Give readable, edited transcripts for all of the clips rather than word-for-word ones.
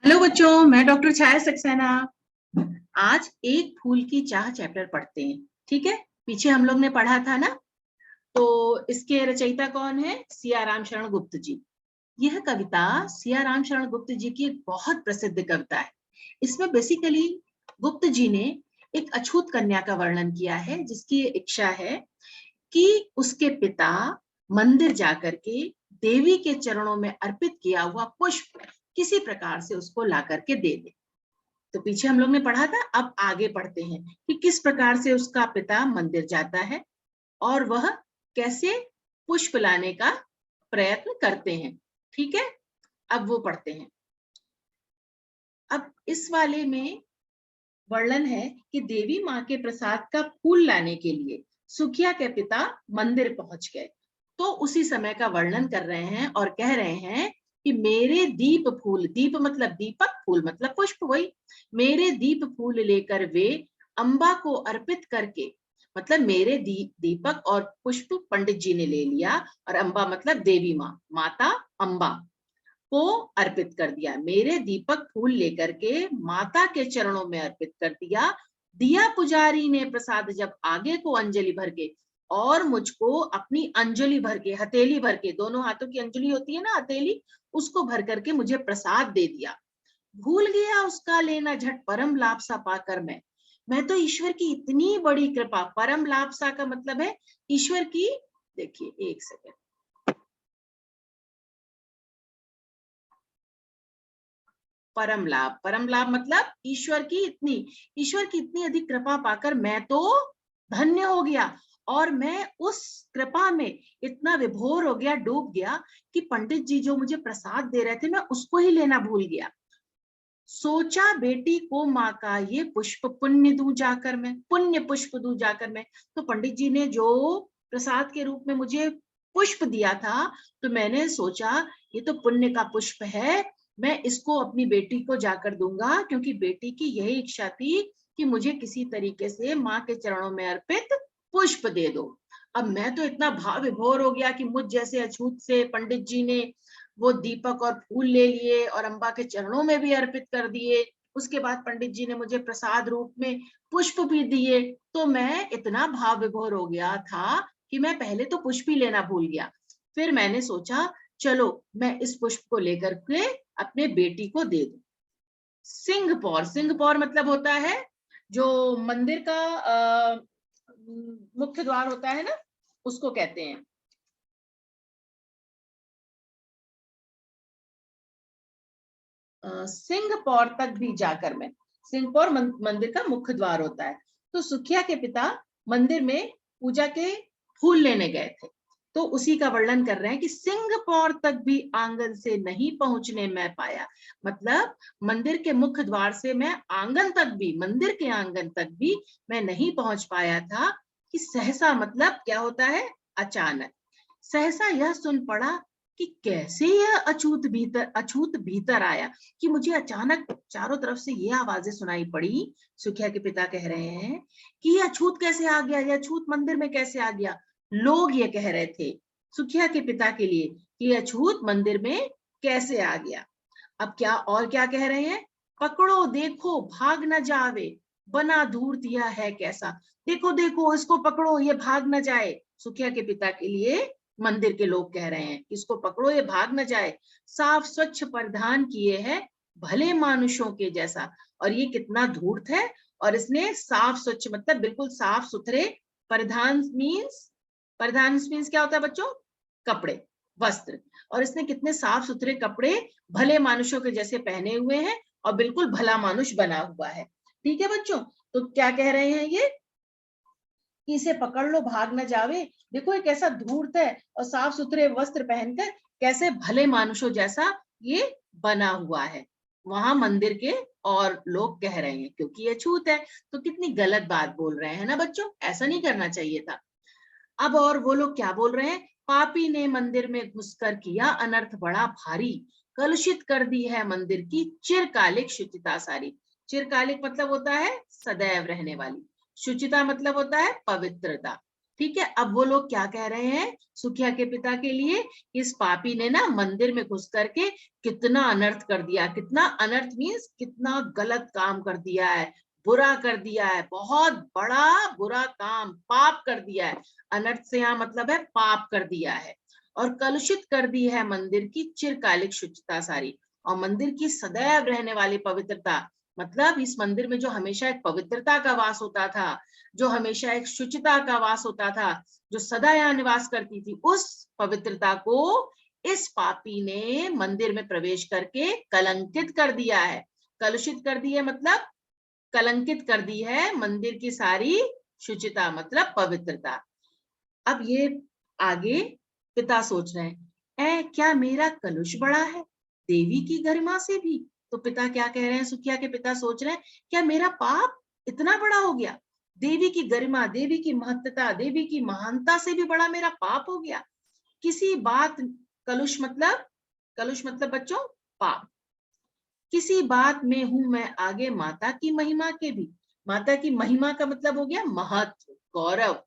Hello बच्चों, मैं doctor छाया सक्सेना। आज एक फूल की चाह चैप्टर पढ़ते हैं। ठीक है, पीछे हम लोग ने पढ़ा था ना। तो इसके रचयिता कौन है? सियाराम शरण गुप्त जी। यह कविता सियाराम शरण गुप्त जी की एक बहुत प्रसिद्ध कविता है। इसमें बेसिकली गुप्त जी ने एक अछूत कन्या का वर्णन किया है, जिसकी इच्छा है कि उसके पिता मंदिर जाकर के देवी के चरणों में अर्पित किया हुआ पुष्प किसी प्रकार से उसको ला करके दे दे। तो पीछे हम लोग ने पढ़ा था, अब आगे पढ़ते हैं कि किस प्रकार से उसका पिता मंदिर जाता है और वह कैसे पुष्प लाने का प्रयत्न करते हैं। ठीक है, अब वो पढ़ते हैं। अब इस वाले में वर्णन है कि देवी माँ के प्रसाद का फूल लाने के लिए सुखिया के पिता मंदिर पहुंच गए। तो उसी समय का वर्णन कर रहे हैं और कह रहे हैं कि मेरे दीप फूल, दीप मतलब दीपक, फूल मतलब पुष्प, वही मेरे दीप फूल लेकर वे अंबा को अर्पित करके, मतलब मेरे दीपक और पुष्प पंडित जी ने ले लिया, और अंबा मतलब देवी माँ, माता अंबा को अर्पित कर दिया। मेरे दीपक फूल लेकर के माता के चरणों में अर्पित कर दिया। दिया पुजारी ने प्रसाद जब आगे को अंजलि भर के, और मुझको अपनी अंजलि भर के, हथेली भर के, दोनों हाथों की अंजलि होती है ना, हथेली, उसको भर करके मुझे प्रसाद दे दिया। भूल गया उसका लेना झट परम लाभ सा पाकर मैं तो ईश्वर की इतनी बड़ी कृपा, परम लाभ सा का मतलब है ईश्वर की। देखिए एक सेकंड, परम लाभ मतलब ईश्वर की इतनी अधिक कृपा पाकर मैं तो धन्य हो गया। और मैं उस कृपा में इतना विभोर हो गया, डूब गया कि पंडित जी जो मुझे प्रसाद दे रहे थे, मैं उसको ही लेना भूल गया। सोचा बेटी को माँ का ये पुष्प पुण्य दूं जाकर मैं, पुण्य पुष्प दूं जाकर मैं। तो पंडित जी ने जो प्रसाद के रूप में मुझे पुष्प दिया था, तो मैंने सोचा ये तो पुण्य का पुष्प है, मैं इसको अपनी बेटी को जाकर दूंगा, क्योंकि बेटी की यही इच्छा थी कि मुझे किसी तरीके से माँ के चरणों में अर्पित पुष्प दे दो। अब मैं तो इतना भाव विभोर हो गया कि मुझ जैसे अछूत से पंडित जी ने वो दीपक और फूल ले लिए और अंबा के चरणों में भी अर्पित कर दिए। उसके बाद पंडित जी ने मुझे प्रसाद रूप में पुष्प भी दिए। तो मैं इतना भाव विभोर हो गया था कि मैं पहले तो पुष्प ही लेना भूल गया। फिर मैंने सोचा चलो मैं इस पुष्प को लेकर के अपने बेटी को दे दूं। सिंह पौर मतलब होता है जो मंदिर का मुख्य द्वार होता है ना, उसको कहते हैं। सिंहपौर तक भी जाकर मैं, सिंहपौर मंदिर का मुख्य द्वार होता है। तो सुखिया के पिता मंदिर में पूजा के फूल लेने गए थे। तो उसी का वर्णन कर रहे हैं कि सिंहपौर तक भी आंगन से नहीं पहुंचने में पाया। मतलब मंदिर के मुख्य द्वार से मैं आंगन तक भी, मंदिर के आंगन तक भी मैं नहीं पहुंच पाया था कि सहसा, मतलब क्या होता है, अचानक, सहसा यह सुन पड़ा कि कैसे यह अछूत भीतर आया। कि मुझे अचानक चारों तरफ से ये आवाजें सुनाई पड़ी। सुखिया के पिता कह रहे हैं कि ये अछूत कैसे आ गया, ये अछूत मंदिर में कैसे आ गया। लोग ये कह रहे थे सुखिया के पिता के लिए कि ये अछूत मंदिर में कैसे आ गया। अब क्या और क्या कह रहे हैं, पकड़ो देखो भाग न जावे, बना धूर्त यह है कैसा। देखो देखो इसको पकड़ो, ये भाग न जाए। सुखिया के पिता के लिए मंदिर के लोग कह रहे हैं इसको पकड़ो, ये भाग न जाए। साफ स्वच्छ परिधान किए है भले मानुषों के जैसा। और ये कितना धूर्त है। और इसने साफ स्वच्छ मतलब बिल्कुल साफ सुथरे, परिधान मीन्स क्या होता है बच्चों, कपड़े, वस्त्र। और इसने कितने साफ सुथरे कपड़े भले मानुषों के जैसे पहने हुए हैं और बिल्कुल भला मानुष बना हुआ है। ठीक है बच्चों, तो क्या कह रहे हैं ये कि इसे पकड़ लो भाग न जावे। देखो ये कैसा धूर्त है और साफ सुथरे वस्त्र पहनकर कैसे भले मानुषों जैसा ये बना हुआ है। वहां मंदिर के और लोग कह रहे हैं क्योंकि ये छूत है। तो कितनी गलत बात बोल रहे हैं ना बच्चों, ऐसा नहीं करना चाहिए था। अब और वो लोग क्या बोल रहे हैं, पापी ने मंदिर में घुसकर किया अनर्थ बड़ा भारी, कलुषित कर दी है मंदिर की चिरकालिक शुचिता सारी। चिरकालिक मतलब होता है सदैव रहने वाली, शुचिता मतलब होता है पवित्रता। ठीक है, अब वो लोग क्या कह रहे हैं सुखिया के पिता के लिए, इस पापी ने ना मंदिर में घुस करके कितना अनर्थ कर दिया। कितना अनर्थ मीन्स कितना गलत काम कर दिया है, बुरा कर दिया है, बहुत बड़ा बुरा काम, पाप कर दिया है। अनर्थ से यहाँ मतलब है पाप कर दिया है, और कलुषित कर दी है मंदिर की चिरकालिक शुचिता सारी, और मंदिर की सदैव रहने वाली पवित्रता। मतलब इस मंदिर में जो हमेशा एक पवित्रता का वास होता था, जो हमेशा एक शुचिता का वास होता था, जो सदा यहाँ निवास करती थी, उस पवित्रता को इस पापी ने मंदिर में प्रवेश करके कलंकित कर दिया है। कलुषित कर दी है मतलब कलंकित कर दी है मंदिर की सारी शुचिता, मतलब पवित्रता। अब ये आगे पिता सोच रहे हैं, क्या मेरा कलुष बड़ा है देवी की गरिमा से भी? तो पिता क्या कह रहे हैं, सुखिया के पिता सोच रहे हैं, क्या मेरा पाप इतना बड़ा हो गया? देवी की गरिमा, देवी की महत्ता, देवी की महानता से भी बड़ा मेरा पाप हो गया? किसी बात, कलुष मतलब बच्चों पाप। किसी बात में हूं मैं आगे माता की महिमा के भी। माता की महिमा का मतलब हो गया महत्व, गौरव।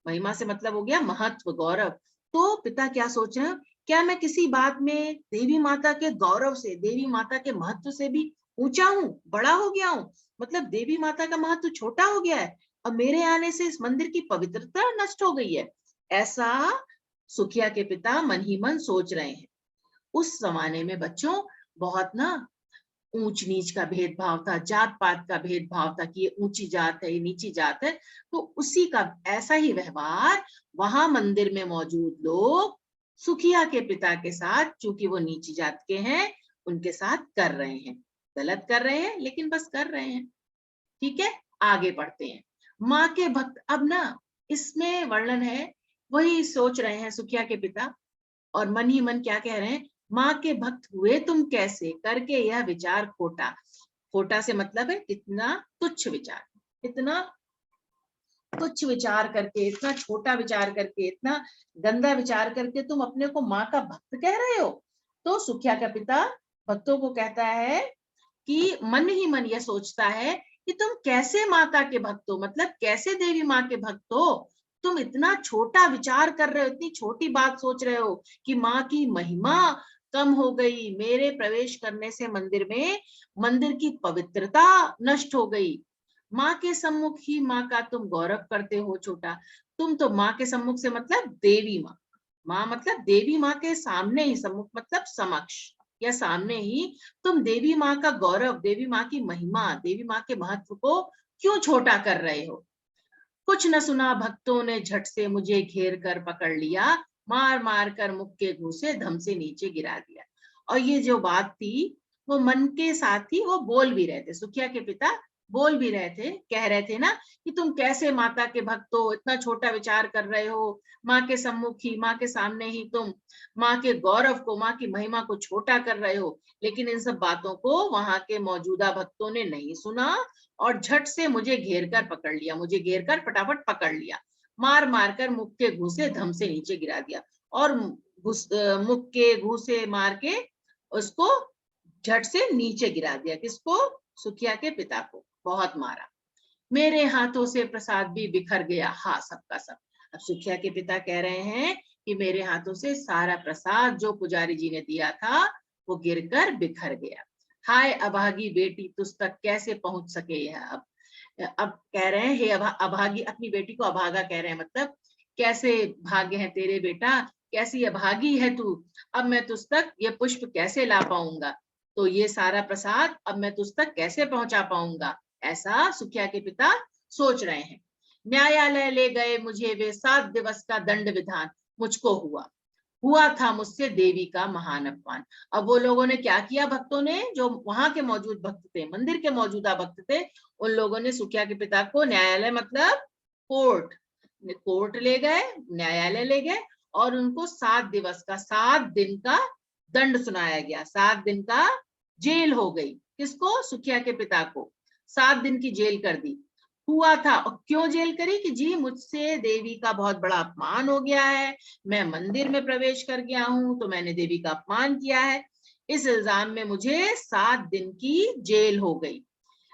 महिमा से मतलब हो गया महत्व, गौरव। तो पिता क्या सोच रहे हैं, क्या मैं किसी बात में देवी माता के गौरव से, देवी माता के महत्व से भी ऊंचा हूँ, बड़ा हो गया हूँ? मतलब देवी माता का महत्व छोटा हो गया है, अब मेरे आने से इस मंदिर की पवित्रता नष्ट हो गई है। ऐसा सुखिया के पिता मन ही मन सोच रहे हैं। उस जमाने में बच्चों बहुत ना ऊंच नीच का भेदभाव था, जात पात का भेदभाव था, कि ये ऊंची जात है, ये नीची जात है। तो उसी का ऐसा ही व्यवहार वहां मंदिर में मौजूद लोग सुखिया के पिता के साथ, चूंकि वो नीची जात के हैं, उनके साथ कर रहे हैं। गलत कर रहे हैं लेकिन बस कर रहे हैं। ठीक है, आगे बढ़ते हैं। माँ के भक्त, अब ना इसमें वर्णन है, वही सोच रहे हैं सुखिया के पिता, और मन ही मन क्या कह रहे हैं, माँ के भक्त हुए तुम कैसे, करके यह विचार खोटा। खोटा से मतलब है इतना तुच्छ विचार, इतना तुच्छ विचार करके, इतना छोटा विचार करके, इतना गंदा विचार करके तुम अपने को माँ का भक्त कह रहे हो। तो सुखिया का पिता भक्तों को कहता है कि मन ही मन यह सोचता है कि तुम कैसे माता के भक्त हो, मतलब कैसे देवी माँ के भक्त हो? तुम इतना छोटा विचार कर रहे हो, इतनी छोटी बात सोच रहे हो कि माँ की महिमा कम हो गई, मेरे प्रवेश करने से मंदिर में मंदिर की पवित्रता नष्ट हो गई। माँ के सम्मुख ही माँ का तुम गौरव करते हो छोटा। तुम तो माँ के सम्मुख से मतलब देवी माँ, माँ मतलब देवी माँ के सामने ही, सम्मुख मतलब समक्ष या सामने ही, तुम देवी माँ का गौरव, देवी माँ की महिमा, देवी माँ के महत्व को क्यों छोटा कर रहे हो? कुछ न सुना भक्तों ने झट से मुझे घेर कर पकड़ लिया, मार मार कर मुख के घूसे धम से नीचे गिरा दिया। और ये जो बात थी वो मन के साथ ही वो बोल भी रहे थे, सुखिया के पिता बोल भी रहे थे, कह रहे थे ना कि तुम कैसे माता के भक्त हो, इतना छोटा विचार कर रहे हो, माँ के सम्मुख ही, माँ के सामने ही तुम माँ के गौरव को, माँ की महिमा को छोटा कर रहे हो। लेकिन इन सब बातों को वहां के मौजूदा भक्तों ने नहीं सुना, और झट से मुझे घेर कर पकड़ लिया, मुझे घेर कर फटाफट पकड़ लिया, मार मार कर मुख के घूसे धम से नीचे गिरा दिया, और मुख के घूसे मार के उसको झट से नीचे गिरा दिया। किसको? सुखिया के पिता को बहुत मारा। मेरे हाथों से प्रसाद भी बिखर गया, हाँ सबका सब। अब सुखिया के पिता कह रहे हैं कि मेरे हाथों से सारा प्रसाद जो पुजारी जी ने दिया था वो गिरकर बिखर गया। हाय अभागी बेटी, तुझ तक कैसे पहुंच सके यह? अब कह रहे हैं हे अभागी, अपनी बेटी को अभागा कह रहे हैं, मतलब कैसे भाग्य है तेरे बेटा, कैसी अभागी है तू, अब मैं तुझ तक ये पुष्प कैसे ला पाऊंगा, तो ये सारा प्रसाद अब मैं तुझ तक कैसे पहुंचा पाऊंगा? ऐसा सुखिया के पिता सोच रहे हैं। न्यायालय ले गए मुझे वे, 7 दिवस का दंड विधान मुझको हुआ था मुझसे देवी का महान अपमान। अब वो लोगों ने क्या किया, भक्तों ने, जो वहां के मौजूद भक्त थे, मंदिर के मौजूदा भक्त थे, उन लोगों ने सुखिया के पिता को न्यायालय मतलब कोर्ट, कोर्ट ले गए, न्यायालय ले गए, और उनको 7 दिवस का, 7 दिन का दंड सुनाया गया। 7 दिन का जेल हो गई। किसको? सुखिया के पिता को 7 दिन की जेल कर दी। हुआ था, और क्यों जेल करी? कि जी मुझसे देवी का बहुत बड़ा अपमान हो गया है, मैं मंदिर में प्रवेश कर गया हूं तो मैंने देवी का अपमान किया है, इस इल्जाम में मुझे 7 दिन की जेल हो गई।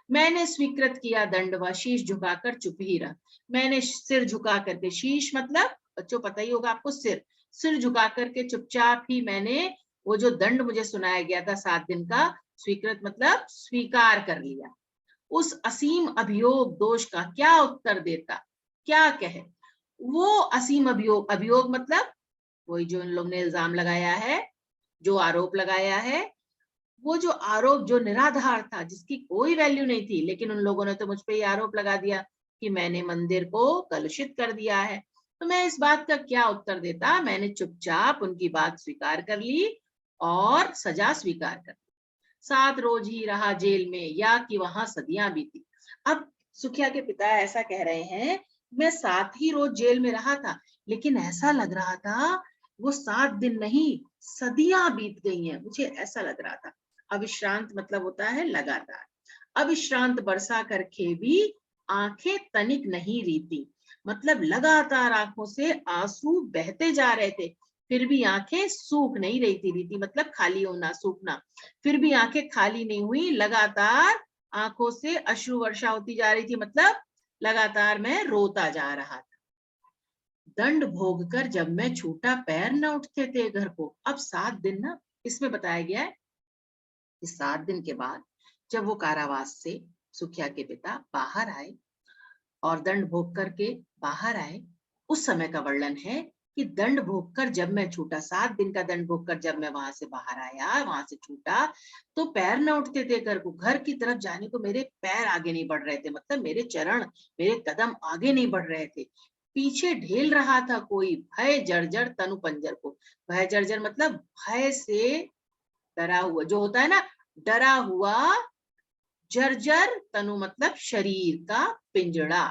मैंने स्वीकृत किया दंड व शीश झुकाकर चुप ही रहा। मैंने सिर झुका करके, शीश मतलब बच्चों पता ही होगा आपको, सिर झुका करके चुपचाप ही मैंने वो जो दंड मुझे सुनाया गया था 7 दिन का, स्वीकृत मतलब स्वीकार कर लिया। उस असीम अभियोग दोष का क्या उत्तर देता, क्या कहे। वो असीम अभियोग, अभियोग मतलब वही जो इन लोग ने इल्जाम लगाया है, जो आरोप लगाया है, वो जो आरोप जो निराधार था, जिसकी कोई वैल्यू नहीं थी, लेकिन उन लोगों ने तो मुझ पे ये आरोप लगा दिया कि मैंने मंदिर को कलुषित कर दिया है। तो मैं इस बात का क्या उत्तर देता, मैंने चुपचाप उनकी बात स्वीकार कर ली और सजा स्वीकार कर ली। 7 रोज ही रहा जेल में या कि वहां सदियां बीती। अब सुखिया के पिता ऐसा कह रहे हैं, मैं 7 ही रोज जेल में रहा था, लेकिन ऐसा लग रहा था वो 7 दिन नहीं, सदियां बीत गई हैं, मुझे ऐसा लग रहा था। अविश्रांत मतलब होता है लगातार। अविश्रांत बरसा करके भी आंखें तनिक नहीं रीती, मतलब लगातार आंखों से आंसू बहते जा रहे थे, फिर भी आंखें सूख नहीं रही थी। रीति मतलब खाली होना, सूखना। फिर भी आंखें खाली नहीं हुई, लगातार आंखों से अश्रु वर्षा होती जा रही थी, मतलब लगातार मैं रोता जा रहा था। दंड भोग कर जब मैं छूटा पैर न उठते थे घर को। अब 7 दिन ना, इसमें बताया गया है कि 7 दिन के बाद जब वो कारावास से सुखिया के पिता बाहर आए और दंड भोग करके बाहर आए, उस समय का वर्णन है कि दंड भोग कर जब मैं छूटा, 7 दिन का दंड भोग कर जब मैं वहां से बाहर आया, वहां से छूटा, तो पैर न उठते थे घर को। घर की तरफ जाने को मेरे पैर आगे नहीं बढ़ रहे थे, मतलब मेरे चरण, मेरे कदम आगे नहीं बढ़ रहे थे। पीछे ढेल रहा था कोई, भय जर्जर तनु पंजर को। भय जर्जर मतलब भय से डरा हुआ, जो होता है ना, डरा हुआ। जर्जर तनु मतलब शरीर का पिंजड़ा।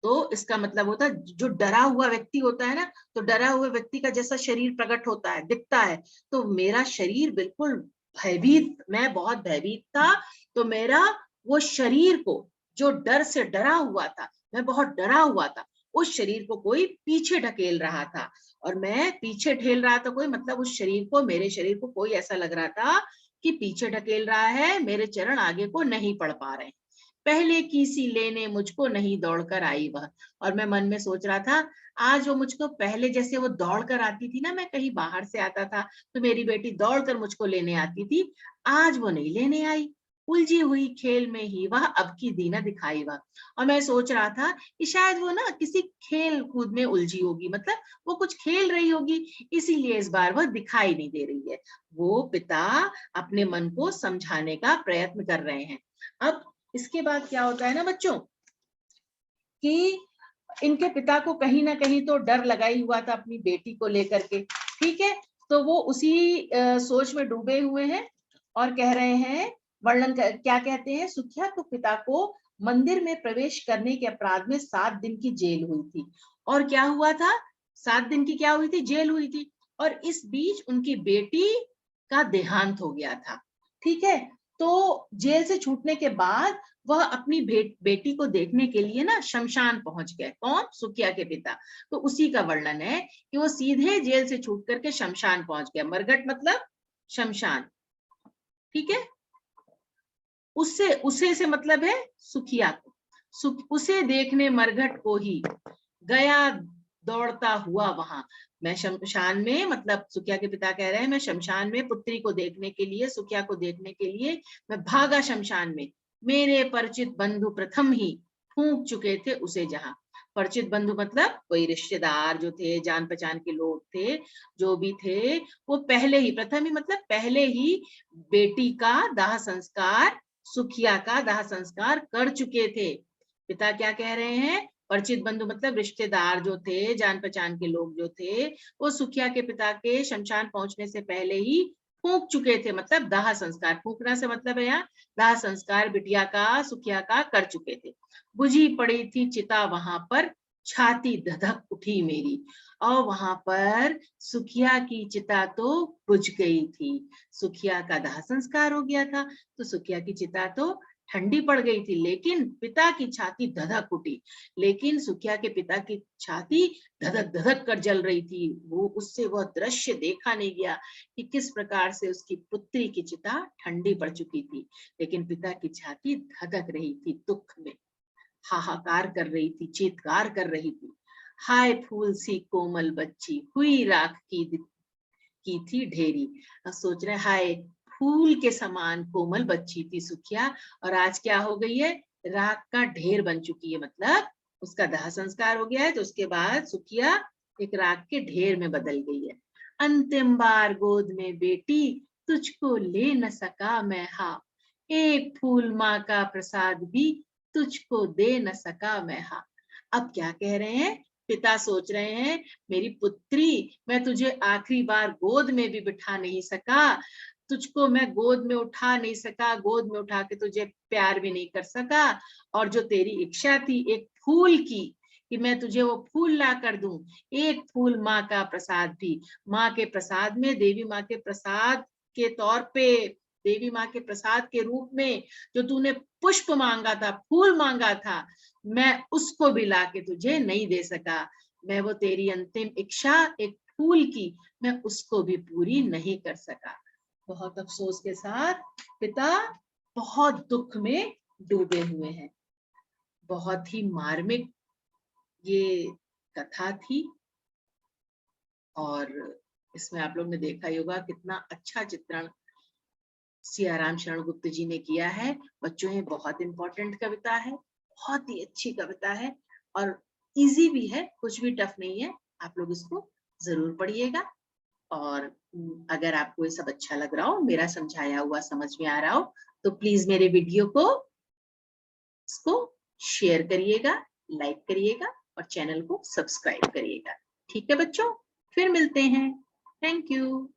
तो इसका मतलब होता है जो डरा हुआ व्यक्ति होता है ना, तो डरा हुए व्यक्ति का जैसा शरीर प्रकट होता है, दिखता है, तो मेरा शरीर बिल्कुल भयभीत, मैं बहुत भयभीत था। तो मेरा वो शरीर को, जो डर से डरा हुआ था, मैं बहुत डरा हुआ था, उस शरीर को कोई पीछे ढकेल रहा था। और मैं पीछे ढेल रहा था कोई, मतलब उस शरीर को, मेरे शरीर को कोई ऐसा लग रहा था कि पीछे ढकेल रहा है, मेरे चरण आगे को नहीं पढ़ पा रहे। पहले की सी लेने मुझको नहीं दौड़कर आई वह। और मैं मन में सोच रहा था, आज वो मुझको पहले जैसे वो दौड़ कर आती थी ना, मैं कहीं बाहर से आता था तो मेरी बेटी दौड़ कर मुझको लेने आती थी, आज वो नहीं लेने आई। उलझी हुई खेल में ही वह अब की दीना दिखाई वह। और मैं सोच रहा था कि शायद वो ना किसी खेल कूद में उलझी होगी, मतलब वो कुछ खेल रही होगी, इसीलिए इस बार वह दिखाई नहीं दे रही है। वो पिता अपने मन को समझाने का प्रयत्न कर रहे हैं। अब इसके बाद क्या होता है ना बच्चों, कि इनके पिता को कहीं ना कहीं तो डर लगा ही हुआ था अपनी बेटी को लेकर के, ठीक है। तो वो उसी सोच में डूबे हुए हैं और कह रहे हैं, वर्णन क्या कहते हैं, सुखिया तो पिता को मंदिर में प्रवेश करने के अपराध में 7 दिन की जेल हुई थी। और क्या हुआ था, 7 दिन की क्या हुई थी, जेल हुई थी। और इस बीच उनकी बेटी का देहांत हो गया था, ठीक है। तो जेल से छूटने के बाद वह अपनी बेटी को देखने के लिए ना शमशान पहुंच गए। कौन, सुखिया के पिता। तो उसी का वर्णन है कि वो सीधे जेल से छूट करके शमशान पहुंच गया। मरघट मतलब शमशान, ठीक है। उससे, उसे से मतलब है सुखिया को। उसे देखने मरघट को ही गया दौड़ता हुआ वहां। मैं शमशान में, मतलब सुखिया के पिता कह रहे हैं, मैं शमशान में पुत्री को देखने के लिए, सुखिया को देखने के लिए मैं भागा शमशान में। मेरे परिचित बंधु प्रथम ही फूंक चुके थे उसे जहां। परिचित बंधु मतलब कोई रिश्तेदार जो थे, जान पहचान के लोग थे, जो भी थे, वो पहले ही, प्रथम ही मतलब पहले ही बेटी का दाह संस्कार, सुखिया का दाह संस्कार कर चुके थे। पिता क्या कह रहे हैं, परिचित बंधु मतलब रिश्तेदार जो थे, जान पहचान के लोग जो थे, वो सुखिया के पिता के शमशान पहुंचने से पहले ही फूंक चुके थे, मतलब दाह संस्कार, फूंकना से मतलब है यहाँ दाह संस्कार बिटिया का, सुखिया का कर चुके थे। बुझी पड़ी थी चिता वहां पर, छाती धधक उठी मेरी। और वहां पर सुखिया की चिता तो बुझ गई थी, सुखिया का दाह संस्कार हो गया था, तो सुखिया की चिता तो ठंडी पड़ गई थी, लेकिन पिता की छाती धधक उठी। लेकिन सुखिया के पिता की छाती धधक धधक कर जल रही थी। वो उससे वह दृश्य देखा नहीं गया कि किस प्रकार से उसकी पुत्री की चिता ठंडी पड़ चुकी थी, लेकिन पिता की छाती धधक रही थी, दुख में हाहाकार कर रही थी, चीत्कार कर रही थी। हाय फूल सी कोमल बच्ची, हुई राख की थी ढेरी। सोच रहे हाय, फूल के समान कोमल बच्ची थी सुखिया, और आज क्या हो गई है, राख का ढेर बन चुकी है। मतलब उसका दाह संस्कार हो गया है, तो उसके बाद सुखिया एक राख के ढेर में बदल गई है। अंतिम बार गोद में बेटी, तुझको ले न सका मैं हा, एक फूल माँ का प्रसाद भी तुझको दे न सका मैं हा। अब क्या कह रहे हैं, पिता सोच रहे हैं, मेरी पुत्री, मैं तुझे आखिरी बार गोद में भी बिठा नहीं सका, तुझको मैं गोद में उठा नहीं सका, गोद में उठा के तुझे प्यार भी नहीं कर सका, और जो तेरी इच्छा थी एक फूल की कि मैं तुझे वो फूल ला कर दूं, एक फूल माँ का प्रसाद भी, माँ के प्रसाद में, देवी माँ के प्रसाद के तौर पे, देवी माँ के प्रसाद के रूप में जो तूने पुष्प मांगा था, फूल मांगा था, मैं उसको भी लाके तुझे नहीं दे सका। मैं वो तेरी अंतिम इच्छा एक फूल की, मैं उसको भी पूरी नहीं कर सका। बहुत अफसोस के साथ पिता बहुत दुख में डूबे हुए हैं। बहुत ही मार्मिक ये कथा थी, और इसमें आप लोग ने देखा ही होगा कितना अच्छा चित्रण सियाराम शरण गुप्त जी ने किया है। बच्चों, ये बहुत इंपॉर्टेंट कविता है, बहुत ही अच्छी कविता है, और इजी भी है, कुछ भी टफ नहीं है। आप लोग इसको जरूर पढ़िएगा। और अगर आपको ये सब अच्छा लग रहा हो, मेरा समझाया हुआ समझ में आ रहा हो, तो प्लीज मेरे वीडियो को इसको शेयर करिएगा, लाइक करिएगा, और चैनल को सब्सक्राइब करिएगा। ठीक है बच्चों, फिर मिलते हैं। Thank you.